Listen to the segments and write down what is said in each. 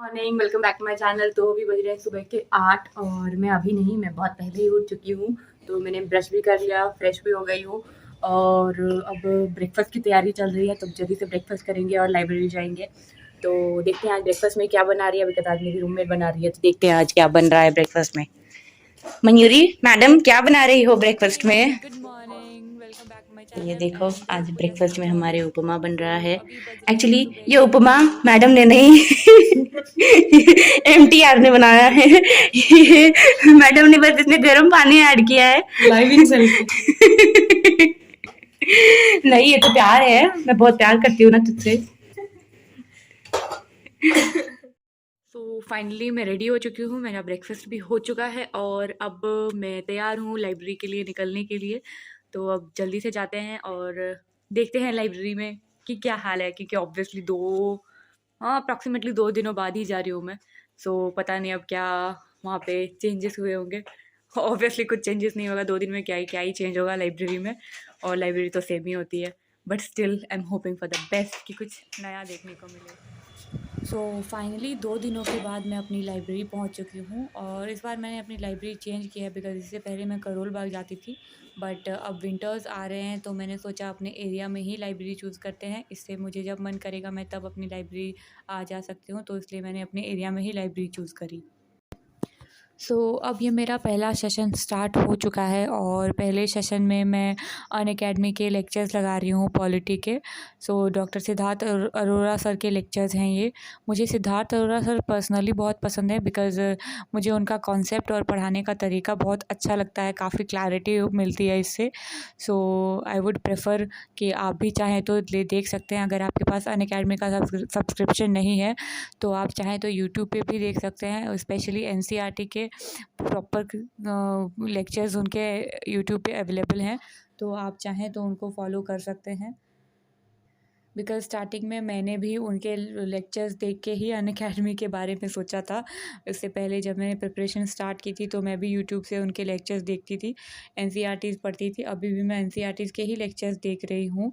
Morning, welcome back to my channel. तो अभी बज रहे हैं सुबह के 8 और मैं अभी नहीं, मैं बहुत पहले ही उठ चुकी हूँ। तो मैंने ब्रश भी कर लिया, फ्रेश भी हो गई हूँ और अब ब्रेकफास्ट की तैयारी चल रही है। तो जल्दी से ब्रेकफास्ट करेंगे और लाइब्रेरी जाएंगे। तो देखते हैं आज ब्रेकफास्ट में क्या बना रही है। अभी तक आज मेरी रूममेट बना रही है, तो देखते हैं आज क्या बन रहा है ब्रेकफास्ट में। मयूरी मैडम, क्या बना रही हो ब्रेकफास्ट में? Good morning, welcome back to my ये चैनल। देखो, एंड आज आपको जैसे ब्रेकफास्ट कि में पता हमारे है उपमा बन तो रहा है। अभी बज रहे हैं एक्चुअली सुबह ये के उपमा 8। मैडम ने नहीं एमटीआर ने बनाया है। ये मैडम ने बस इसमें गर्म पानी ऐड किया है। Living selfie. नहीं, ये तो प्यार है, मैं बहुत प्यार करती हूँ ना तुझसे। तो फाइनली मैं रेडी हो चुकी हूँ, मेरा ब्रेकफास्ट भी हो चुका है और अब मैं तैयार हूँ लाइब्रेरी के लिए निकलने के लिए। तो अब जल्दी से जाते हैं और देखते हैं लाइब्रेरी में कि क्या हाल है, क्योंकि ऑब्वियसली अप्रॉक्सीमेटली 2 दिनों बाद ही जा रही हूँ मैं। सो पता नहीं अब क्या वहाँ पे चेंजेस हुए होंगे। ऑब्वियसली कुछ चेंजेस नहीं होगा 2 दिन में, क्या ही चेंज होगा लाइब्रेरी में। और लाइब्रेरी तो सेम ही होती है, but still I am hoping for the best कि कुछ नया देखने को मिले। सो फाइनली 2 दिनों के बाद मैं अपनी लाइब्रेरी पहुंच चुकी हूँ और इस बार मैंने अपनी लाइब्रेरी चेंज किया है बिकॉज़ इससे पहले मैं करोल बाग जाती थी। बट अब विंटर्स आ रहे हैं तो मैंने सोचा अपने एरिया में ही लाइब्रेरी चूज़ करते हैं। इससे मुझे जब मन करेगा मैं तब अपनी लाइब्रेरी आ जा सकती हूँ, तो इसलिए मैंने अपने एरिया में ही लाइब्रेरी चूज़ करी। अब ये मेरा पहला सेशन स्टार्ट हो चुका है और पहले सेशन में मैं अनअकैडमी के लेक्चर्स लगा रही हूँ पॉलिटी के। डॉक्टर सिद्धार्थ अरोड़ा सर के लेक्चर्स हैं ये। मुझे सिद्धार्थ अरोड़ा सर पर्सनली बहुत पसंद है बिकॉज़ मुझे उनका कॉन्सेप्ट और पढ़ाने का तरीका बहुत अच्छा लगता है, काफ़ी क्लैरिटी मिलती है इससे। आई वुड प्रेफर कि आप भी चाहें तो देख सकते हैं। अगर आपके पास अनअकैडमी का सब्सक्रिप्शन नहीं है तो आप चाहें तो यूट्यूब पे भी देख सकते हैं। स्पेशली एनसीईआरटी के प्रॉपर लेक्चर्स उनके यूट्यूब पे अवेलेबल हैं, तो आप चाहें तो उनको फॉलो कर सकते हैं। बिकॉज़ स्टार्टिंग में मैंने भी उनके लेक्चर्स देख के ही अनअकैडमी के बारे में सोचा था। इससे पहले जब मैंने प्रिपरेशन स्टार्ट की थी तो मैं भी यूट्यूब से उनके लेक्चर्स देखती थी, एनसीईआरटीज़ पढ़ती थी। अभी भी मैं एनसीईआरटीज़ के ही लेक्चर्स देख रही हूँ।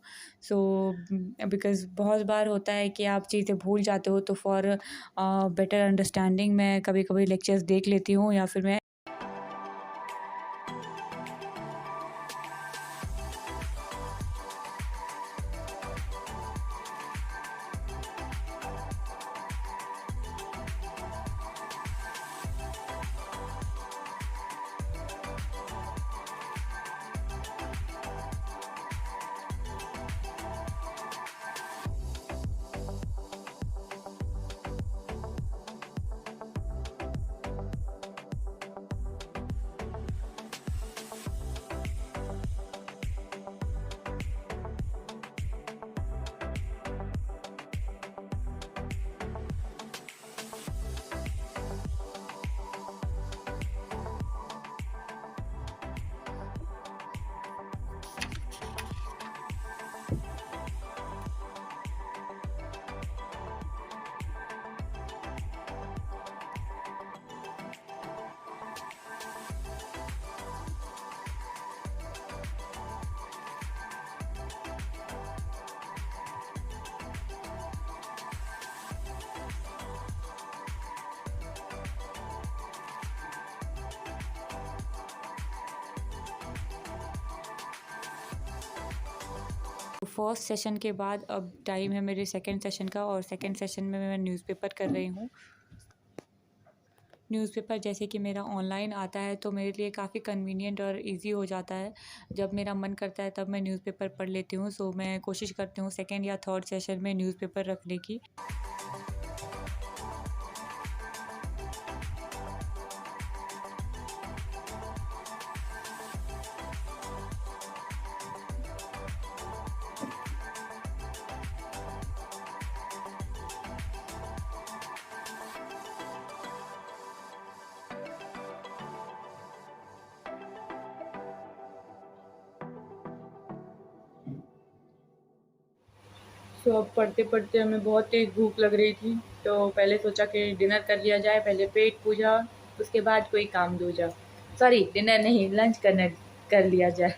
बिकॉज़ बहुत बार होता है कि आप चीज़ें भूल जाते हो, तो फॉर बेटर अंडरस्टैंडिंग मैं कभी-कभी लेक्चर्स देख लेती हूँ या फिर मैं फर्स्ट सेशन के बाद अब टाइम है मेरे सेकंड सेशन का और सेकंड सेशन में मैं न्यूज़पेपर कर रही हूँ। न्यूज़पेपर जैसे कि मेरा ऑनलाइन आता है तो मेरे लिए काफ़ी कन्वीनियंट और इजी हो जाता है। जब मेरा मन करता है तब मैं न्यूज़पेपर पढ़ लेती हूँ। मैं कोशिश करती हूँ सेकंड या थर्ड सेशन में न्यूज़पेपर रखने की। तो अब पढ़ते पढ़ते हमें बहुत तेज़ भूख लग रही थी, तो पहले सोचा कि डिनर कर लिया जाए। पहले पेट पूजा, उसके बाद कोई काम दूजा। सॉरी, डिनर नहीं, लंच कर लिया जाए।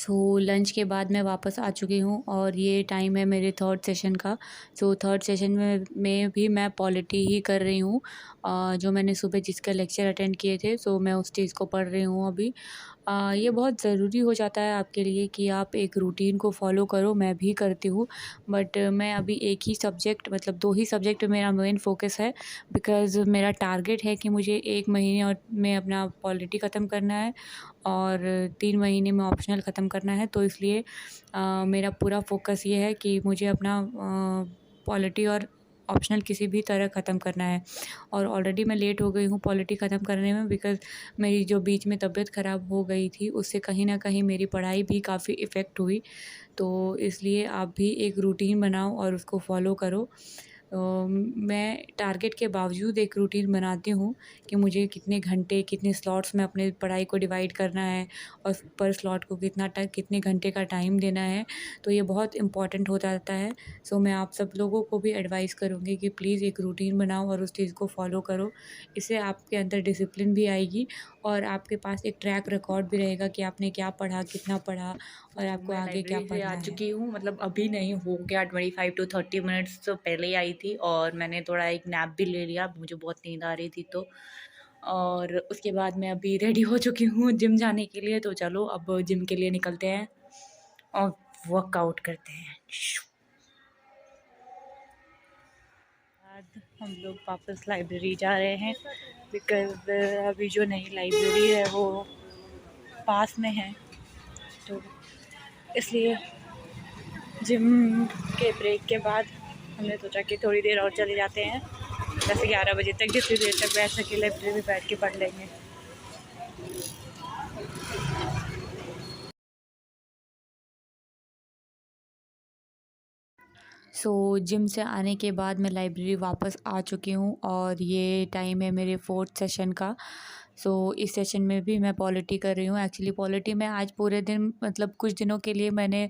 लंच के बाद मैं वापस आ चुकी हूँ और ये टाइम है मेरे थर्ड सेशन का। थर्ड सेशन में भी मैं पॉलिटी ही कर रही हूँ। जो मैंने सुबह जिसका लेक्चर अटेंड किए थे, मैं उस चीज़ को पढ़ रही हूँ अभी। ये बहुत ज़रूरी हो जाता है आपके लिए कि आप एक रूटीन को फ़ॉलो करो, मैं भी करती हूँ। बट मैं अभी एक ही सब्जेक्ट, मतलब 2 ही सब्जेक्ट मेरा मेन फ़ोकस है, बिकॉज़ मेरा टारगेट है कि मुझे 1 महीने और में अपना पॉलिटी ख़त्म करना है और 3 महीने में ऑप्शनल ख़त्म करना है। तो इसलिए मेरा पूरा फ़ोकस ये है कि मुझे अपना पॉलिटी और ऑप्शनल किसी भी तरह ख़त्म करना है। और ऑलरेडी मैं लेट हो गई हूँ पॉलिटी ख़त्म करने में, बिकॉज़ मेरी जो बीच में तबीयत ख़राब हो गई थी, उससे कहीं न कहीं मेरी पढ़ाई भी काफ़ी इफ़ेक्ट हुई। तो इसलिए आप भी एक रूटीन बनाओ और उसको फ़ॉलो करो। मैं टारगेट के बावजूद एक रूटीन बनाती हूँ कि मुझे कितने घंटे, कितने स्लॉट्स में अपने पढ़ाई को डिवाइड करना है और पर स्लॉट को कितने घंटे का टाइम देना है। तो ये बहुत इम्पोर्टेंट हो जाता है। मैं आप सब लोगों को भी एडवाइस करूँगी कि प्लीज़ एक रूटीन बनाओ और उस चीज़ को फ़ॉलो करो। इससे आपके अंदर डिसिप्लिन भी आएगी और आपके पास एक ट्रैक रिकॉर्ड भी रहेगा कि आपने क्या पढ़ा, कितना पढ़ा और आपको मैं आगे क्या लाइब्रेरी से आ पढ़ना है। चुकी हूँ, मतलब अभी नहीं, हो गया 25 टू 30 मिनट्स तो पहले ही आई थी और मैंने थोड़ा एक नैप भी ले लिया, मुझे बहुत नींद आ रही थी तो। और उसके बाद मैं अभी रेडी हो चुकी हूँ जिम जाने के लिए, तो चलो अब जिम के लिए निकलते हैं और वर्कआउट करते हैं। बाद हम लोग वापस लाइब्रेरी जा रहे हैं, बिकॉज़ अभी जो नई लाइब्रेरी है वो पास में है, तो इसलिए जिम के ब्रेक के बाद हमने सोचा कि थोड़ी देर और चले जाते हैं, 10-11 बजे तक, जितनी देर तक बैठ सके लाइब्रेरी में बैठ के पढ़ लेंगे। जिम से आने के बाद मैं लाइब्रेरी वापस आ चुकी हूँ और ये टाइम है मेरे 4th सेशन का। इस सेशन में भी मैं पॉलिटी कर रही हूँ। एक्चुअली पॉलिटी में आज पूरे दिन, मतलब कुछ दिनों के लिए मैंने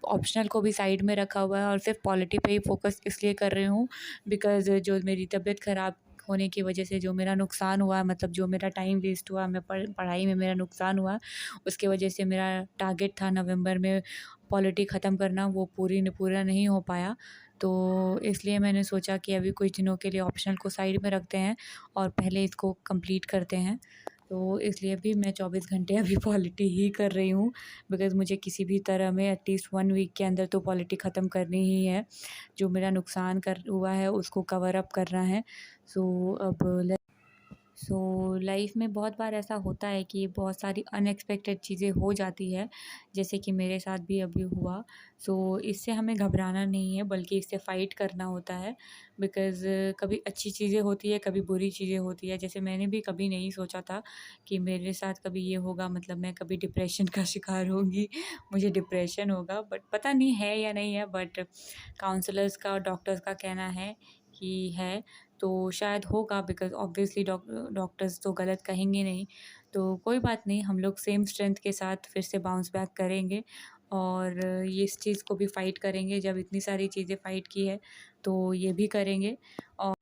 ऑप्शनल को भी साइड में रखा हुआ है और सिर्फ पॉलिटी पे ही फ़ोकस इसलिए कर रही हूँ बिकॉज़ जो मेरी तबीयत ख़राब होने की वजह से जो मेरा नुकसान हुआ, मतलब जो मेरा टाइम वेस्ट हुआ, मैं पढ़ाई में मेरा नुकसान हुआ, उसकी वजह से मेरा टारगेट था नवंबर में पॉलिटी ख़त्म करना, वो पूरा नहीं हो पाया। तो इसलिए मैंने सोचा कि अभी कुछ दिनों के लिए ऑप्शनल को साइड में रखते हैं और पहले इसको कंप्लीट करते हैं। तो इसलिए भी मैं 24 घंटे अभी पॉलिटी ही कर रही हूँ, बिकॉज़ मुझे किसी भी तरह में एटलीस्ट 1 वीक के अंदर तो पॉलिटी ख़त्म करनी ही है। जो मेरा नुकसान कर हुआ है उसको कवर अप करना है। अब लाइफ में बहुत बार ऐसा होता है कि बहुत सारी अनएक्सपेक्टेड चीज़ें हो जाती है, जैसे कि मेरे साथ भी अभी हुआ। इससे हमें घबराना नहीं है, बल्कि इससे फ़ाइट करना होता है, बिकॉज़ कभी अच्छी चीज़ें होती है, कभी बुरी चीज़ें होती है। जैसे मैंने भी कभी नहीं सोचा था कि मेरे साथ कभी ये होगा, मतलब मैं कभी डिप्रेशन का शिकार होंगी, मुझे डिप्रेशन होगा, बट पता नहीं है या नहीं है, बट काउंसलर्स का और डॉक्टर्स का कहना है कि है, तो शायद होगा, बिकॉज़ ऑब्वियसली डॉक्टर्स तो गलत कहेंगे नहीं। तो कोई बात नहीं, हम लोग सेम स्ट्रेंथ के साथ फिर से बाउंस बैक करेंगे और ये इस चीज़ को भी फ़ाइट करेंगे। जब इतनी सारी चीज़ें फ़ाइट की है, तो ये भी करेंगे। और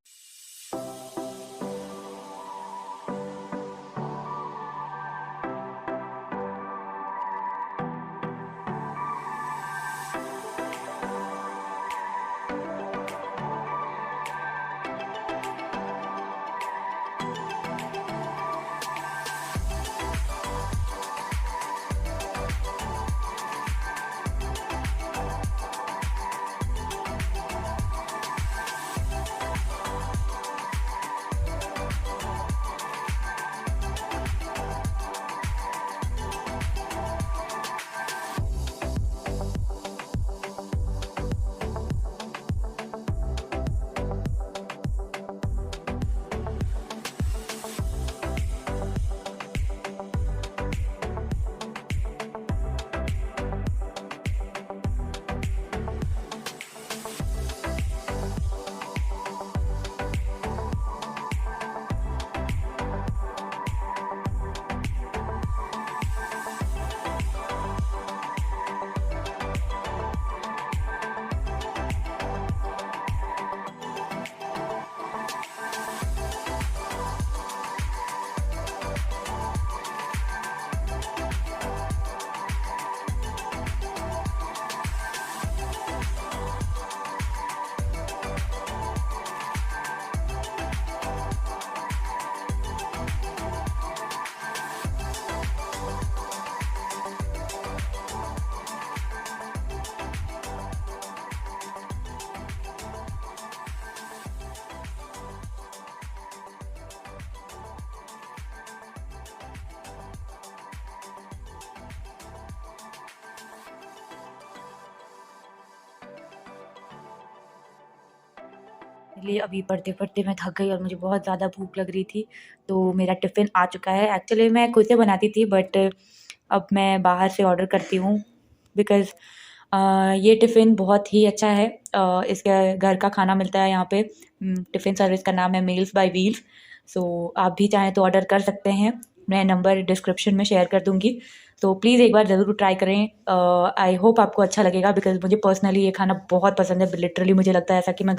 फाइनली अभी पढ़ते पढ़ते मैं थक गई और मुझे बहुत ज़्यादा भूख लग रही थी, तो मेरा टिफ़िन आ चुका है। एक्चुअली मैं खुद से बनाती थी बट अब मैं बाहर से ऑर्डर करती हूँ बिकॉज़ ये टिफ़िन बहुत ही अच्छा है। इसके घर का खाना मिलता है यहाँ पे। टिफ़िन सर्विस का नाम है मील्स बाय व्हील्स। सो आप भी चाहें तो ऑर्डर कर सकते हैं। मैं नंबर डिस्क्रिप्शन में शेयर कर दूँगी, तो प्लीज़ एक बार ज़रूर ट्राई करें। आई होप आपको अच्छा लगेगा बिकॉज़ मुझे पर्सनली ये खाना बहुत पसंद है। लिटरली मुझे लगता है ऐसा कि मैं